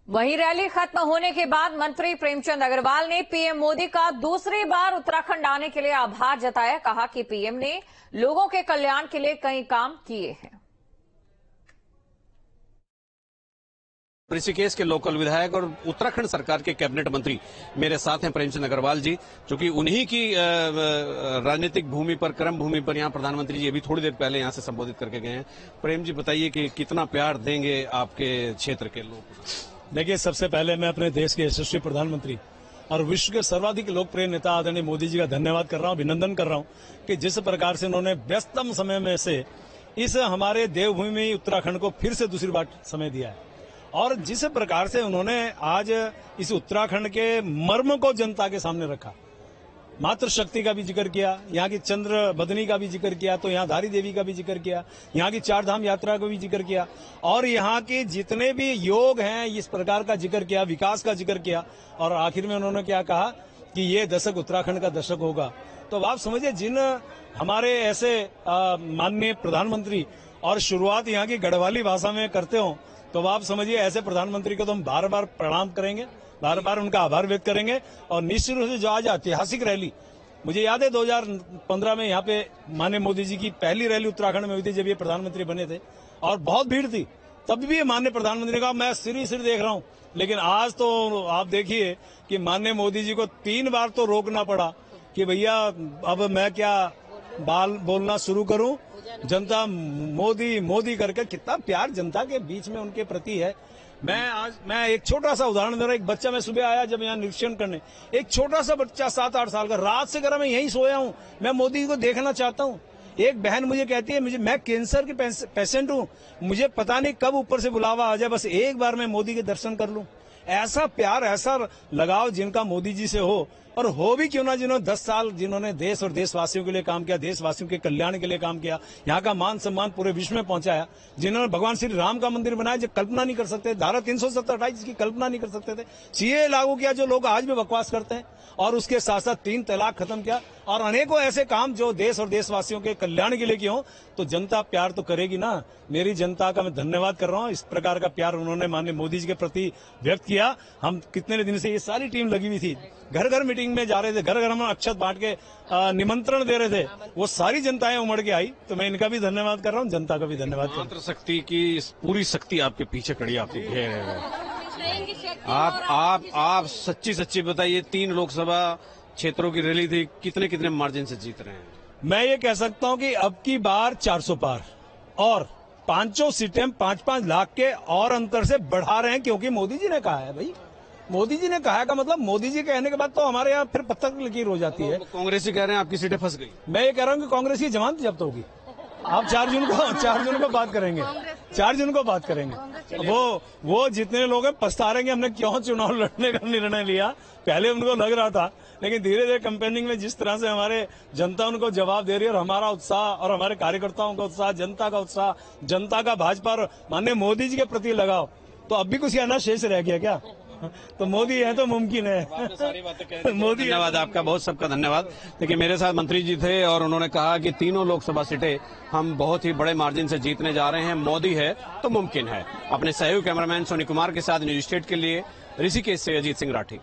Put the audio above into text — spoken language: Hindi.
वहीं रैली खत्म होने के बाद मंत्री प्रेमचंद अग्रवाल ने पीएम मोदी का दूसरी बार उत्तराखंड आने के लिए आभार जताया। कहा कि पीएम ने लोगों के कल्याण के लिए कई काम किए हैं। ऋषिकेश के लोकल विधायक और उत्तराखंड सरकार के कैबिनेट मंत्री मेरे साथ हैं प्रेमचंद अग्रवाल जी, जो कि उन्हीं की राजनीतिक भूमि पर, कर्म भूमि पर यहाँ प्रधानमंत्री जी अभी थोड़ी देर पहले यहाँ से संबोधित करके गए हैं। प्रेम जी, बताइए कि कितना प्यार देंगे आपके क्षेत्र के लोग? देखिए, सबसे पहले मैं अपने देश के यशस्वी प्रधानमंत्री और विश्व के सर्वाधिक लोकप्रिय नेता आदरणीय मोदी जी का धन्यवाद कर रहा हूं, अभिनंदन कर रहा हूं कि जिस प्रकार से उन्होंने व्यस्ततम समय में से इस हमारे देवभूमि उत्तराखंड को फिर से दूसरी बार समय दिया है और जिस प्रकार से उन्होंने आज इस उत्तराखंड के मर्म को जनता के सामने रखा। मातृ शक्ति का भी जिक्र किया, यहाँ की चंद्र बदनी का भी जिक्र किया, तो यहाँ धारी देवी का भी जिक्र किया, यहाँ की चार धाम यात्रा का भी जिक्र किया और यहाँ के जितने भी योग हैं इस प्रकार का जिक्र किया, विकास का जिक्र किया और आखिर में उन्होंने क्या कहा कि ये दशक उत्तराखंड का दशक होगा। तो आप समझिए, जिन हमारे ऐसे माननीय प्रधानमंत्री और शुरुआत यहाँ की गढ़वाली भाषा में करते हो, तो आप समझिए ऐसे प्रधानमंत्री को तो हम बार बार प्रणाम करेंगे, बार बार उनका आभार व्यक्त करेंगे। और निश्चित रूप से जो आज ऐतिहासिक रैली, मुझे याद है 2015 में यहाँ पे माननीय मोदी जी की पहली रैली उत्तराखंड में हुई थी जब ये प्रधानमंत्री बने थे और बहुत भीड़ थी। तब भी माननीय प्रधानमंत्री ने कहा मैं सिर देख रहा हूँ, लेकिन आज तो आप देखिए कि माननीय मोदी जी को 3 बार तो रोकना पड़ा कि भैया अब मैं क्या बोलना शुरू करूं। जनता मोदी मोदी करके कितना प्यार जनता के बीच में उनके प्रति है। मैं एक छोटा सा उदाहरण दे रहा हूं। एक बच्चा, मैं सुबह आया जब यहाँ निरीक्षण करने, एक छोटा सा बच्चा 7-8 साल का, रात से करा मैं यहीं सोया हूं, मैं मोदी को देखना चाहता हूं। एक बहन मुझे कहती है मैं कैंसर की पेशेंट हूं, मुझे पता नहीं कब ऊपर से बुलावा आ जाए, बस एक बार मैं मोदी के दर्शन कर लूं। ऐसा प्यार, ऐसा लगाव जिनका मोदी जी से हो, और हो भी क्यों ना, जिन्होंने 10 साल जिन्होंने देश और देशवासियों के लिए काम किया, देशवासियों के कल्याण के लिए काम किया, यहाँ का मान सम्मान पूरे विश्व में पहुंचाया, जिन्होंने भगवान श्री राम का मंदिर बनाया जो कल्पना नहीं कर सकते, धारा 370-28 की कल्पना नहीं कर सकते थे, सीए लागू किया जो लोग आज भी बकवास करते हैं, और उसके साथ साथ 3 तलाक खत्म किया और अनेकों ऐसे काम जो देश और देशवासियों के कल्याण के लिए किए हों, तो जनता प्यार तो करेगी ना। मेरी जनता का मैं धन्यवाद कर रहा हूं। इस प्रकार का प्यार उन्होंने माननीय मोदी जी के प्रति व्यक्त किया। हम कितने दिन से ये सारी टीम लगी हुई थी, घर घर मीटिंग में जा रहे थे, घर घर हम अक्षत बांट के निमंत्रण दे रहे थे, वो सारी जनताएं उमड़ के आई। तो मैं इनका भी धन्यवाद कर रहा हूँ, जनता का भी धन्यवाद कर रहा हूँ। मातृ शक्ति की पूरी शक्ति आपके पीछे खड़ी, आपके घेर। आप सच्ची बताइए, 3 लोकसभा क्षेत्रों की रैली थी, कितने मार्जिन से जीत रहे हैं? मैं ये कह सकता हूं कि अब की बार 400 पार और 5 सीटें 5-5 लाख के और अंतर से बढ़ा रहे हैं, क्योंकि मोदी जी ने कहा है। भाई मोदी जी ने कहा का मतलब, मोदी जी कहने के बाद तो हमारे यहाँ फिर पत्थर की लकीर हो जाती है। कांग्रेसी कह रहे हैं आपकी सीटें फंस गई। मैं ये कह रहा हूँ कि कांग्रेस की जमानत जब्त होगी। आप 4 जून को बात करेंगे, 4 जून को बात करेंगे। वो जितने लोग हैं पछता रहे हैं हमने क्यों चुनाव लड़ने का निर्णय लिया। पहले उनको लग रहा था, लेकिन धीरे धीरे कैंपेनिंग में जिस तरह से हमारे जनता उनको जवाब दे रही है और हमारा उत्साह और हमारे कार्यकर्ताओं का उत्साह, जनता का उत्साह, जनता का भाजपा और माननीय मोदी जी के प्रति लगाव, तो अब भी कुछ कहना शेष रह गया क्या? तो मोदी है तो मुमकिन है। सारी बातें मोदी। धन्यवाद आपका, बहुत सबका धन्यवाद। देखिए, मेरे साथ मंत्री जी थे और उन्होंने कहा कि 3 लोकसभा सीटें हम बहुत ही बड़े मार्जिन से जीतने जा रहे हैं। मोदी है तो मुमकिन है। अपने सहयोगी कैमरामैन सोनी कुमार के साथ न्यूज स्टेट के लिए ऋषिकेश से अजीत सिंह राठी।